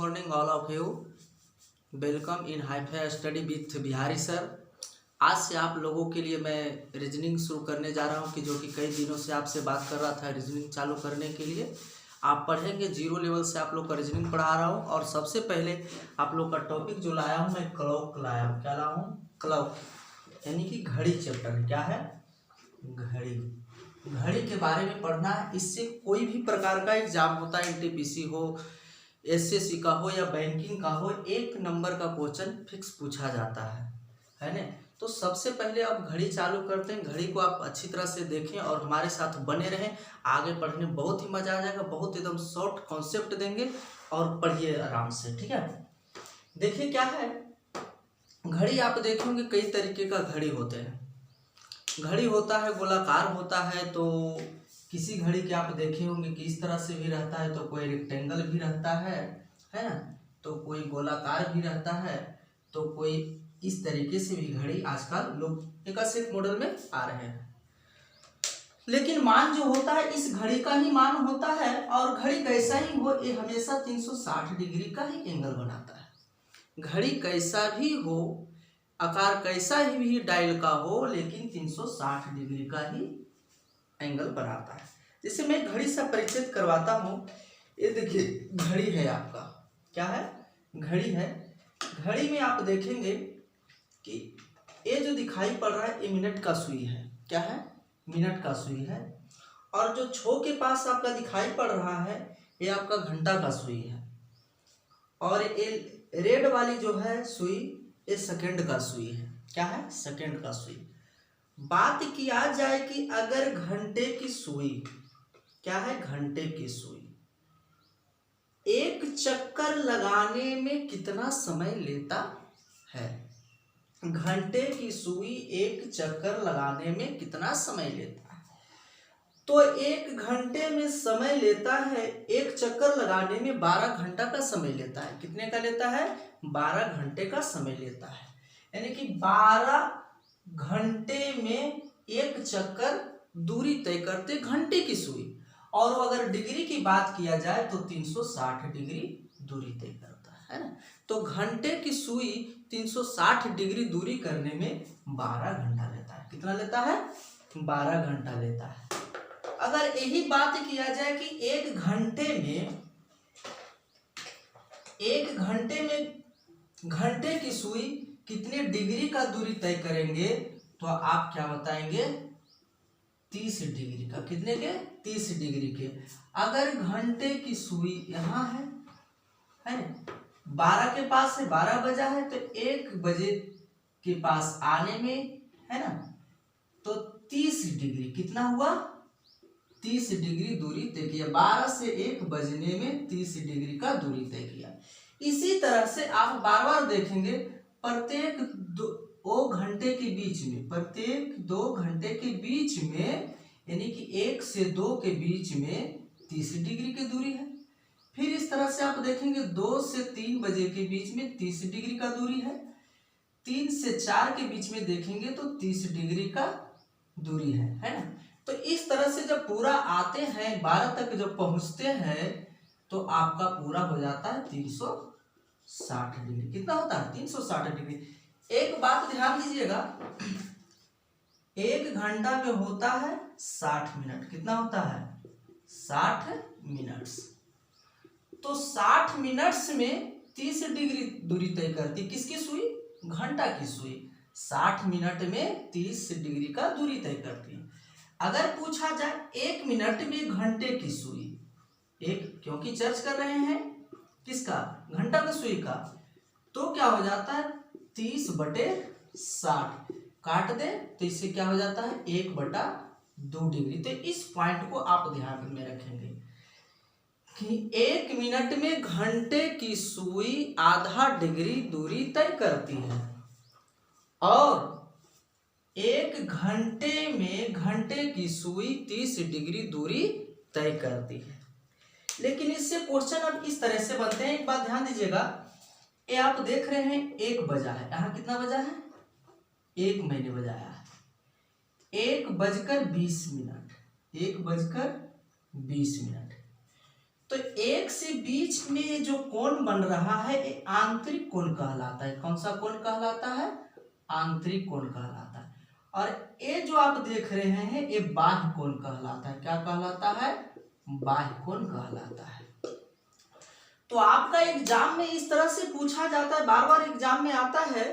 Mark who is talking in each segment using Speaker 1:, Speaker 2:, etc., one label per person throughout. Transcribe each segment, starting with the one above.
Speaker 1: Morning all of you. Welcome in hifi study with Bihari sir. आज से आप लोगों के लिए मैं रीजनिंग शुरू करने जा रहा हूं कि जो कि कई दिनों से आपसे बात कर रहा था रीजनिंग चालू करने के लिए। आप पढ़ेंगे जीरो लेवल से आप लोग का रीजनिंग पढ़ा रहा हूं। और सबसे पहले आप लोग का टॉपिक जो लाया हूं मैं क्लॉक लाया हूँ। क्या लाया हूँ? क्लॉक, यानी कि घड़ी चैप्टर। क्या है? घड़ी। घड़ी के बारे में पढ़ना है। इससे कोई भी प्रकार का एग्जाम होता है, एनटीपीसी हो, एसएससी का हो या बैंकिंग का हो, एक नंबर का क्वेश्चन फिक्स पूछा जाता है ना। तो सबसे पहले अब घड़ी चालू करते हैं। घड़ी को आप अच्छी तरह से देखें और हमारे साथ बने रहें। आगे पढ़ने बहुत ही मजा आ जाएगा। बहुत एकदम शॉर्ट कॉन्सेप्ट देंगे और पढ़िए आराम से, ठीक है। देखिए क्या है, घड़ी आप देखेंगे कई तरीके का घड़ी होते हैं। घड़ी होता है गोलाकार होता है, तो किसी घड़ी के आप देखे होंगे कि इस तरह से भी रहता है, तो कोई रेक्टेंगल भी रहता है ना, तो कोई गोलाकार भी रहता है, तो कोई इस तरीके से भी घड़ी आजकल लोग एक से एक मॉडल में आ रहे हैं। लेकिन मान जो होता है इस घड़ी का ही मान होता है, और घड़ी कैसा ही हो ये हमेशा 360 डिग्री का ही एंगल बनाता है। घड़ी कैसा भी हो, आकार कैसा ही भी डायल का हो, लेकिन 360 डिग्री का ही एंगल बनाता है। जैसे मैं घड़ी से परिचित करवाता हूँ। ये देखिए घड़ी है आपका। क्या है? घड़ी है। घड़ी में आप देखेंगे कि ये जो दिखाई पड़ रहा है ये मिनट का सुई है। क्या है? मिनट का सुई है। और जो छो के पास आपका दिखाई पड़ रहा है ये आपका घंटा का सुई है। और ये रेड वाली जो है सुई ये सेकंड का सुई है। क्या है? सेकंड का सुई। बात किया जाए कि अगर घंटे की सुई, क्या है? घंटे की सुई एक चक्कर लगाने में कितना समय लेता है? घंटे की सुई एक चक्कर लगाने में कितना समय लेता है? तो एक घंटे में समय लेता है, एक चक्कर लगाने में 12 घंटा का समय लेता है। कितने का लेता है? 12 घंटे का समय लेता है। यानी कि 12 घंटे में एक चक्कर दूरी तय करते घंटे की सुई। और अगर डिग्री की बात किया जाए तो 360 डिग्री दूरी तय करता है ना। तो घंटे की सुई 360 डिग्री दूरी करने में 12 घंटा लेता है। कितना लेता है? 12 घंटा लेता है। अगर यही बात किया जाए कि एक घंटे में घंटे की सुई कितने डिग्री का दूरी तय करेंगे, तो आप क्या बताएंगे? 30 डिग्री का। कितने के? 30 डिग्री के। अगर घंटे की सुई यहाँ है ना, 12 के पास है, 12 बजा है, तो 1 बजे के पास आने में है ना, तो 30 डिग्री कितना हुआ? 30 डिग्री दूरी तय किया। 12 से 1 बजने में 30 डिग्री का दूरी तय किया। इसी तरह से आप बार बार देखेंगे प्रत्येक 2 घंटे के बीच में, प्रत्येक 2 घंटे के बीच में, यानी कि 1 से 2 के बीच में 30 डिग्री की दूरी है। फिर इस तरह से आप देखेंगे 2 से 3 बजे के बीच में 30 डिग्री का दूरी है। 3 से 4 के बीच में देखेंगे तो 30 डिग्री का दूरी है ना। तो इस तरह से जब पूरा आते हैं 12 तक जब पहुंचते हैं तो आपका पूरा हो जाता है 360 डिग्री। कितना होता है? 360 डिग्री। एक बात ध्यान दीजिएगा, 1 घंटा में होता है 60 मिनट। कितना होता है? 60 मिनट्स। तो 60 मिनट्स में 30 डिग्री दूरी तय करती किसकी सुई? घंटा की सुई। 60 मिनट में 30 डिग्री का दूरी तय करती है। अगर पूछा जाए 1 मिनट में घंटे की सुई, एक क्योंकि चर्च कर रहे हैं किसका? घंटा का सुई का, तो क्या हो जाता है? 30/60 काट दे तो इससे क्या हो जाता है? 1/2 डिग्री। तो इस पॉइंट को आप ध्यान में रखेंगे कि 1 मिनट में घंटे की सुई आधा डिग्री दूरी तय करती है, और 1 घंटे में घंटे की सुई 30 डिग्री दूरी तय करती है। लेकिन इससे क्वेश्चन अब इस तरह से बनते हैं। एक बात ध्यान दीजिएगा, ये आप देख रहे हैं 1 बजा है, यहाँ कितना बजा है? 1 मैंने बजाया है। 1 बजकर 20 मिनट, 1 बजकर 20 मिनट। तो एक से बीच में जो कोण बन रहा है ये आंतरिक कोण कहलाता है। कौन सा कोण कहलाता है? आंतरिक कोण कहलाता है। और ये जो आप देख रहे हैं ये बाह्य कोण कहलाता है। क्या कहलाता है? बाह्य कोण कहलाता है। तो आपका एग्जाम में इस तरह से पूछा जाता है, बार बार एग्जाम में आता है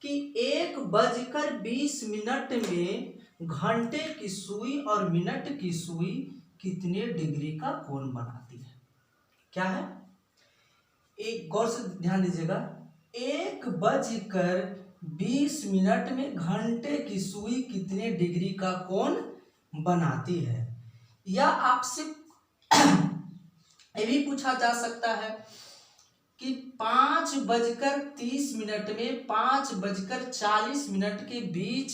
Speaker 1: कि 1:20 में घंटे की सुई और मिनट की सुई कितने डिग्री का कोण बनाती है? क्या है? एक गौर से ध्यान दीजिएगा, 1:20 में घंटे की सुई कितने डिग्री का कोण बनाती है। या आपसे ये भी पूछा जा सकता है कि 5:30 में 5:40 के बीच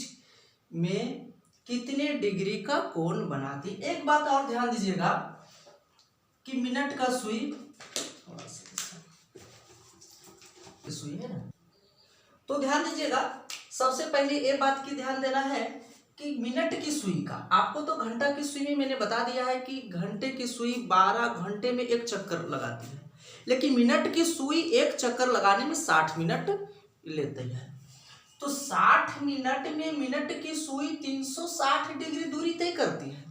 Speaker 1: में कितने डिग्री का कोण बनाती। एक बात और ध्यान दीजिएगा कि मिनट का सुई है ना, तो ध्यान दीजिएगा, सबसे पहले ये बात की ध्यान देना है कि मिनट की सुई का, आपको तो घंटा की सुई में मैंने बता दिया है कि घंटे की सुई 12 घंटे में एक चक्कर लगाती है, लेकिन मिनट की सुई एक चक्कर लगाने में 60 मिनट लेती है। तो 60 मिनट में मिनट की सुई 360 डिग्री दूरी तय करती है।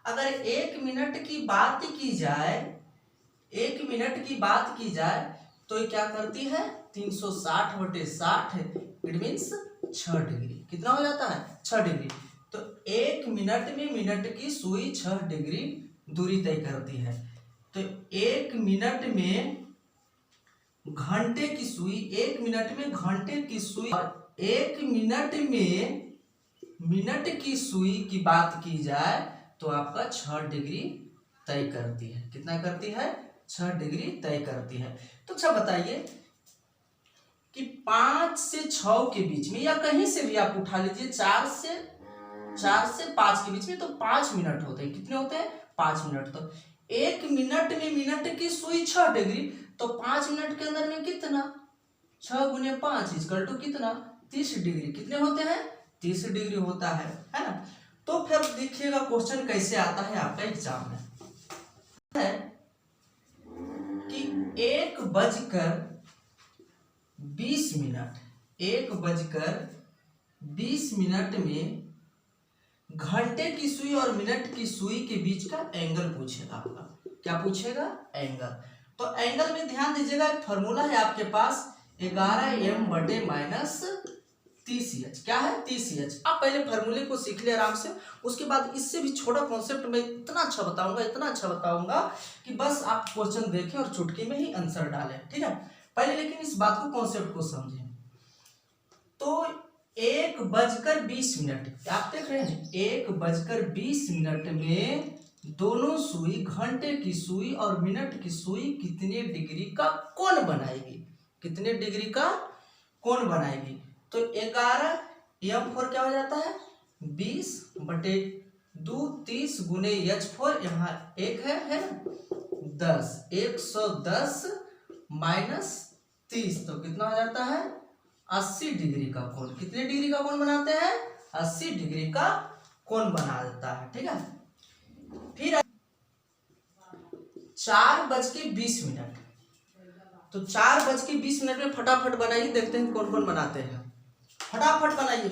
Speaker 1: अगर 1 मिनट की बात की जाए, 1 मिनट की बात की जाए तो ये क्या करती है? 360/60, इट मीन्स 6 डिग्री। कितना हो जाता है? 6 डिग्री। तो 1 मिनट में मिनट की सुई 6 डिग्री दूरी तय करती है। तो 1 मिनट में घंटे की सुई, 1 मिनट में घंटे की सुई और 1 मिनट में मिनट की सुई की बात की जाए तो आपका 6 डिग्री तय करती है। कितना करती है? 6 डिग्री तय करती है। तो अच्छा बताइए कि 5 से 6 के बीच में, या कहीं से भी आप उठा लीजिए, 4 से 5 के बीच में, तो 5 मिनट होते हैं। कितने होते हैं? 5 मिनट। तो 1 मिनट में मिनट की सुई 6 डिग्री, तो 5 मिनट के अंदर में कितना? 6 × 5 = कितना? 30 डिग्री। कितने होते हैं? 30 डिग्री होता है ना। तो फिर देखिएगा क्वेश्चन कैसे आता है आपका एग्जाम में, है कि 1:20 में घंटे की सुई और मिनट की सुई के बीच का एंगल पूछेगा आपका। क्या पूछेगा? एंगल। तो एंगल में ध्यान दीजिएगा, एक फॉर्मूला है आपके पास 11m/-30h। क्या है? 30h। आप पहले फॉर्मूले को सीख ले आराम से, उसके बाद इससे भी छोटा कॉन्सेप्ट मैं इतना अच्छा बताऊंगा कि बस आप क्वेश्चन देखें और चुटकी में ही आंसर डालें। ठीक है, पहले लेकिन इस बात को, कॉन्सेप्ट को समझें। तो 1:20 आप देख रहे हैं, 1:20 में दोनों सुई, घंटे की सुई और मिनट की सुई कितने डिग्री का कोण बनाएगी? कितने डिग्री का कोण बनाएगी? तो 11 m4 क्या हो जाता है? 20/2, 30 × h4, यहाँ 1 है ना, 10, 110 - 30, तो कितना हो जाता है? 80 डिग्री का कोण। कितने डिग्री का कोण बनाते हैं? 80 डिग्री का कोण बना देता है। ठीक है, फिर 4:20, तो 4:20 में फटाफट बनाइए, देखते हैं कौन कौन बनाते हैं। फटाफट बनाइए।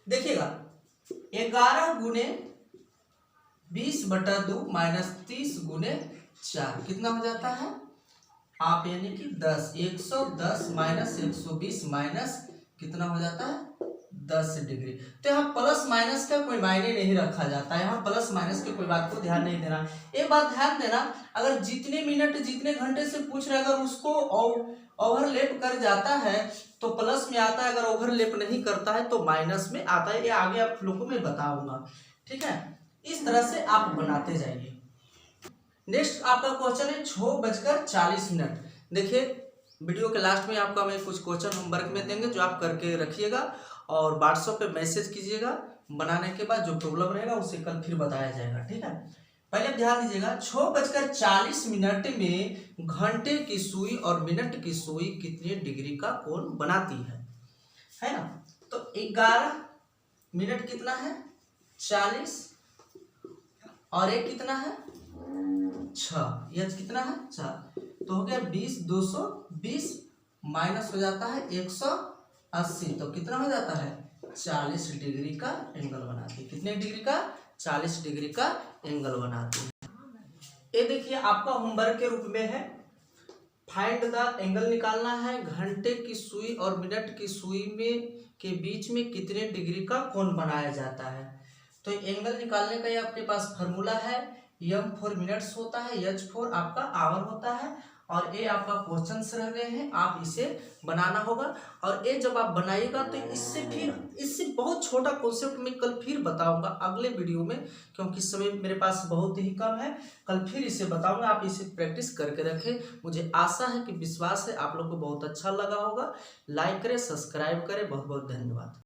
Speaker 1: देखिएगा, 11 × 20/2 - 30 × 4 कितना हो जाता है? आप यानी कि 10, 110 - 120 कितना हो जाता है? 10 डिग्री। तो यहाँ प्लस माइनस का कोई मायने नहीं रखा जाता है, यहाँ प्लस माइनस की कोई बात को ध्यान नहीं देना। एक बात ध्यान देना, अगर जितने मिनट जितने घंटे से पूछ रहे, अगर उसको ओवरलैप कर जाता है तो प्लस में आता है, अगर ओवरलैप नहीं करता है तो माइनस में आता है। ये आगे आप लोगों को मैं बताऊंगा। ठीक है, इस तरह से आप बनाते जाइए। नेक्स्ट आपका क्वेश्चन है 6:40। देखिए, वीडियो के लास्ट में आपका मैं कुछ क्वेश्चन होमवर्क में देंगे जो आप करके रखिएगा और व्हाट्सएप पे मैसेज कीजिएगा। बनाने के बाद जो प्रॉब्लम रहेगा उसे कल फिर बताया जाएगा। ठीक है, पहले ध्यान दीजिएगा, 6:40 में घंटे की सुई और मिनट की सुई कितने डिग्री का कोण बनाती है ना। तो 11 मिनट कितना है? 40 और ये कितना है 6, एच कितना है 4, तो हो गया 20 220 माइनस हो जाता है 180, तो कितना हो जाता है 40 डिग्री का एंगल बनाती है। कितने डिग्री का 40 डिग्री का एंगल बनाती है। ये देखिए आपका होमवर्क के रूप में है, फाइंड द एंगल निकालना है। घंटे की सुई और मिनट की सुई में के बीच में कितने डिग्री का कोण बनाया जाता है। तो एंगल निकालने का ये आपके पास फार्मूला है, एम फॉर मिनट्स होता है, एच फॉर आपका आवर होता है, और ये आपका क्वेश्चंस रह गए हैं, आप इसे बनाना होगा। और ये जब आप बनाइएगा तो इससे बहुत छोटा कॉन्सेप्ट में कल फिर बताऊंगा अगले वीडियो में, क्योंकि समय मेरे पास बहुत ही कम है। कल फिर इसे बताऊंगा, आप इसे प्रैक्टिस करके रखें। मुझे आशा है कि विश्वास है आप लोग को बहुत अच्छा लगा होगा। लाइक करें, सब्सक्राइब करें। बहुत बहुत धन्यवाद।